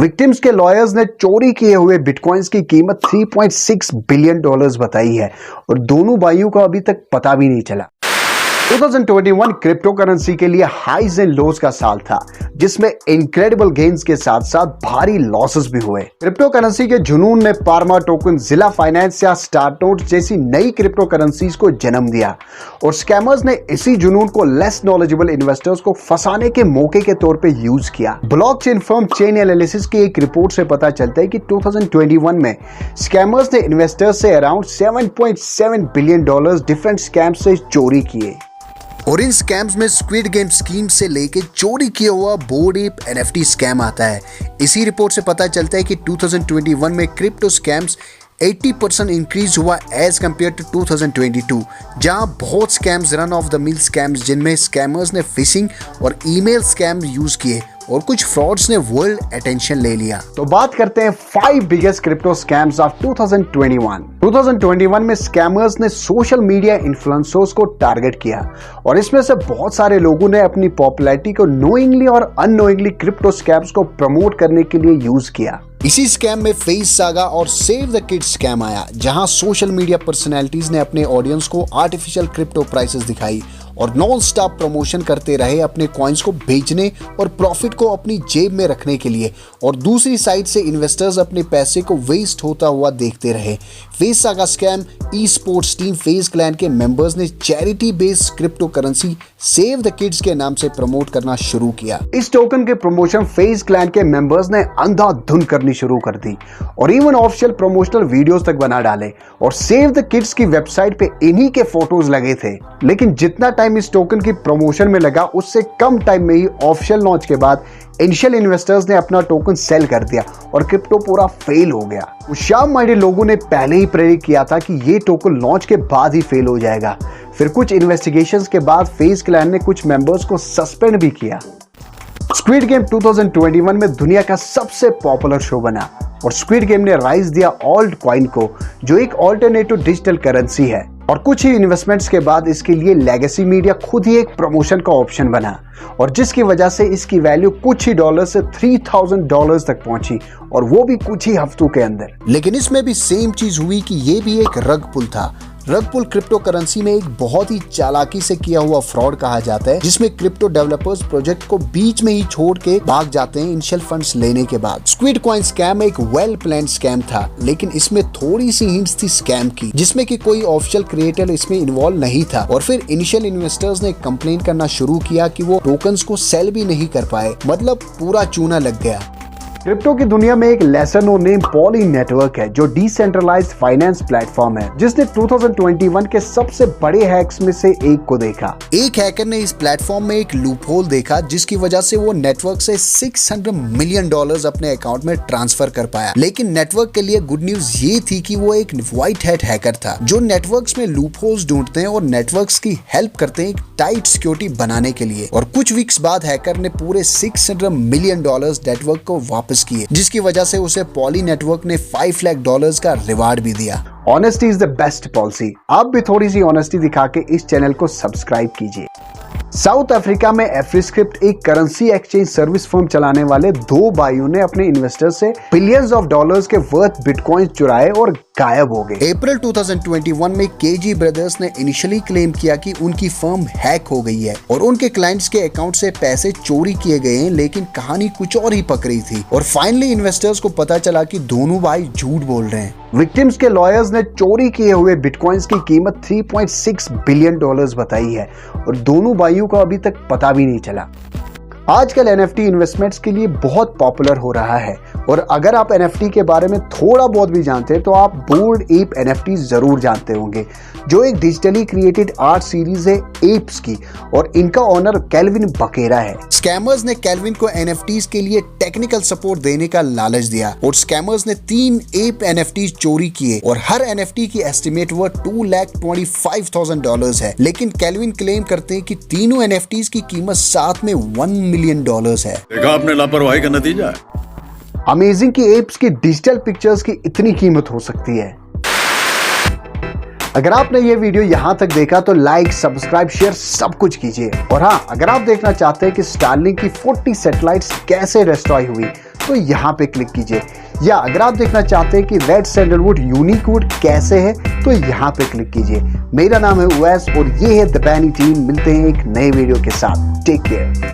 Victims के lawyers ने चोरी किए हुए बिटकॉइंस की कीमत 3.6 बिलियन डॉलर्स बताई है और दोनों भाइयों का अभी तक पता भी नहीं चला। 2021 क्रिप्टो करेंसी के लिए हाइज एंड लोज का साल था, जिसमें इनक्रेडिबल गेन्स के साथ साथ भारी लॉसेस भी हुए। क्रिप्टो करेंसी के जुनून ने पारमा टोकन, जिला फाइनेंस या स्टार्टनोट जैसी नई क्रिप्टो करेंसीज को जन्म दिया और स्कैमर्स ने इसी जुनून को लेस नॉलेजेबल इन्वेस्टर्स को फंसाने के मौके के तौर पे यूज किया। ब्लॉकचेन फर्म चेन एनालिसिस की एक रिपोर्ट से पता चलता है कि 2021 में स्कैमर्स ने इन्वेस्टर्स से around 7.7 billion dollars different scams से चोरी किए और इन स्कैम्स में स्क्विड गेम स्कीम से लेके चोरी किया हुआ बोर्ड एप एनएफटी स्कैम आता है। इसी रिपोर्ट से पता चलता है कि 2021 में क्रिप्टो स्कैम्स 80% इंक्रीज हुआ एज कम्पेयर टू 2022, जहां बहुत scams run of the mill scams जिनमें स्कैमर्स ने फिशिंग और ईमेल स्कैम यूज किए और कुछ फ्रॉड्स ने वर्ल्ड अटेंशन ले लिया। तो बात करते हैं 5 बिगेस्ट क्रिप्टो स्कैम्स ऑफ 2021। 2021 में स्कैमर्स ने सोशल मीडिया इन्फ्लुएंसर्स को टारगेट किया और इसमें से बहुत सारे लोगों ने अपनी पॉपुलैरिटी को नोइंगली और अननोइंगली क्रिप्टो स्कैम्स को प्रमोट करने के लिए यूज किया। इसी स्कैम में फेस सागा और सेव द किड्स स्कैम आया, जहां सोशल मीडिया पर्सनैलिटीज ने अपने ऑडियंस को आर्टिफिशियल क्रिप्टो प्राइसेस दिखाई और नॉन स्टॉप प्रमोशन करते रहे अपने कॉइन्स को बेचने और प्रॉफिट को अपनी जेब में रखने के लिए, और दूसरी साइड से इन्वेस्टर्स अपने पैसे को वेस्ट होता हुआ देखते रहे। Face saga scam e sports team face clan के मेंबर्स ने charity based crypto currency save the kids के नाम से प्रमोट करना शुरू किया। इस टोकन के प्रमोशन फेस क्लैन के मेंबर्स ने अंधाधुन करनी शुरू कर दी और इवन ऑफिशियल प्रमोशनल वीडियोस तक बना डाले और सेव द किड्स की वेबसाइट पे इन्हीं के फोटोज लगे थे। लेकिन जितना टाइम इस टोकन की प्रमोशन में लगा, उससे कम टाइम में ही ऑफिशियल लॉन्च के बाद इनिशियल इन्वेस्टर्स ने अपना टोकन सेल कर दिया और क्रिप्टो पूरा फेल हो गया। शार्प माइंडेड लोगों ने पहले ही प्रेडिक्ट किया था कि ये टोकन लॉन्च के बाद ही फेल हो जाएगा। फिर कुछ इन्वेस्टिगेशंस के बाद फेस क्लैन ने कुछ मेंबर्स को सस्पेंड भी किया। स्क्विड गेम 2021 में दुनिया का सबसे पॉपुलर शो बना और स्क्विड गेम ने राइज दिया ऑल्ट कॉइन को, जो एक ऑल्टरनेटिव डिजिटल करेंसी है, और कुछ ही इन्वेस्टमेंट्स के बाद इसके लिए लेगेसी मीडिया खुद ही एक प्रमोशन का ऑप्शन बना और जिसकी वजह से इसकी वैल्यू कुछ ही डॉलर से $3,000 तक पहुंची, और वो भी कुछ ही हफ्तों के अंदर। लेकिन इसमें भी सेम चीज हुई कि ये भी एक रग पुल था। रग पुल क्रिप्टो करेंसी में एक बहुत ही चालाकी से किया हुआ फ्रॉड कहा जाता है, जिसमें क्रिप्टो डेवलपर्स प्रोजेक्ट को बीच में ही छोड़ के भाग जाते हैं इनिशियल फंड्स लेने के बाद। स्क्विड कॉइन स्कैम एक वेल प्लान्ड स्कैम था, लेकिन इसमें थोड़ी सी हिंट्स थी स्कैम की, जिसमें कि कोई ऑफिशियल क्रिएटर इसमें इन्वॉल्व नहीं था। और फिर इनिशियल इन्वेस्टर्स ने कंप्लेन करना शुरू किया कि वो टोकन्स को सेल भी नहीं कर पाए, मतलब पूरा चूना लग गया। क्रिप्टो की दुनिया में एक lesser no name Poly network है, जो डिसेंट्रलाइज्ड फाइनेंस प्लेटफॉर्म है, जिसने 2021 के सबसे बड़े हैक्स में से एक को देखा। एक हैकर ने इस प्लेटफॉर्म में एक लूपहोल देखा, जिसकी वजह से वो नेटवर्क से $600 मिलियन अपने अकाउंट में ट्रांसफर कर पाया। लेकिन नेटवर्क के लिए गुड न्यूज ये थी कि वो एक व्हाइट हैट हैकर था, जो नेटवर्क्स में लूपहोल्स ढूंढते हैं और नेटवर्क्स की हेल्प करते हैं एक टाइट सिक्योरिटी बनाने के लिए। और कुछ वीक्स बाद हैकर ने पूरे $600 मिलियन नेटवर्क को वापस किए, जिसकी वजह से उसे पॉली नेटवर्क ने $5 लाख का रिवार्ड भी दिया। Honesty is the best policy. आप भी थोड़ी सी ऑनेस्टी दिखा के इस चैनल को सब्सक्राइब कीजिए। साउथ अफ्रीका में एफ्रीस्क्रिप्ट एक करेंसी एक्सचेंज सर्विस फर्म चलाने वाले 2 भाइयों ने अपने इन्वेस्टर्स से बिलियंस ऑफ डॉलर्स के वर्थ बिटकॉइन चुराए और गायब हो गए। अप्रैल 2021 में केजी ब्रदर्स ने इनिशियली क्लेम किया कि उनकी फर्म हैक हो गई है और उनके क्लाइंट्स के अकाउंट से पैसे चोरी किए गए हैं, लेकिन कहानी कुछ और ही पक रही थी और फाइनली इन्वेस्टर्स को पता चला कि दोनों भाई झूठ बोल रहे हैं। विक्टिम्स के लॉयर्स ने चोरी किए हुए बिटकॉइंस की कीमत $3.6 बिलियन बताई है और दोनों भाइयों को अभी तक पता भी नहीं चला। आजकल एनएफटी इन्वेस्टमेंट्स के लिए बहुत पॉपुलर हो रहा है और अगर आप एनएफटी के बारे में थोड़ा बहुत भी जानते हैं तो आप बोर्ड एप एनएफटी जरूर जानते होंगे, जो एक डिजिटली क्रिएटेड आर्ट सीरीज है एप्स की, और इनका ओनर केल्विन बकेरा है। स्कैमर्स ने केल्विन को एनएफटीज के लिए टेक्निकल सपोर्ट देने का लालच दिया और स्कैमर्स ने 3 एप एनएफटीज चोरी किए और हर एनएफटी की एस्टिमेट वर्थ $225,000 है। लेकिन केल्विन क्लेम करते हैं कि तीनों एनएफटीज की कीमत साथ में $1 मिलियन है। देखा आपने लापरवाही का नतीजा है। अमेजिंग की एप्स की डिजिटल पिक्चर्स की इतनी कीमत हो सकती है। अगर आपने ये वीडियो यहाँ तक देखा तो लाइक, सब्सक्राइब, शेयर सब कुछ कीजिए। और हाँ, अगर आप देखना चाहते हैं कि स्टारलिंक की 40 सैटेलाइट्स कैसे डिस्ट्रॉय हुई तो यहाँ पे क्लिक कीजिए। या अगर आप देखना चाहते हैं कि रेड सैंडलवुड यूनिकोड कैसे है तो यहाँ पे क्लिक कीजिए। मेरा नाम है उवैस और ये है द बैनी टीम। मिलते हैं एक नए वीडियो के साथ। Take care.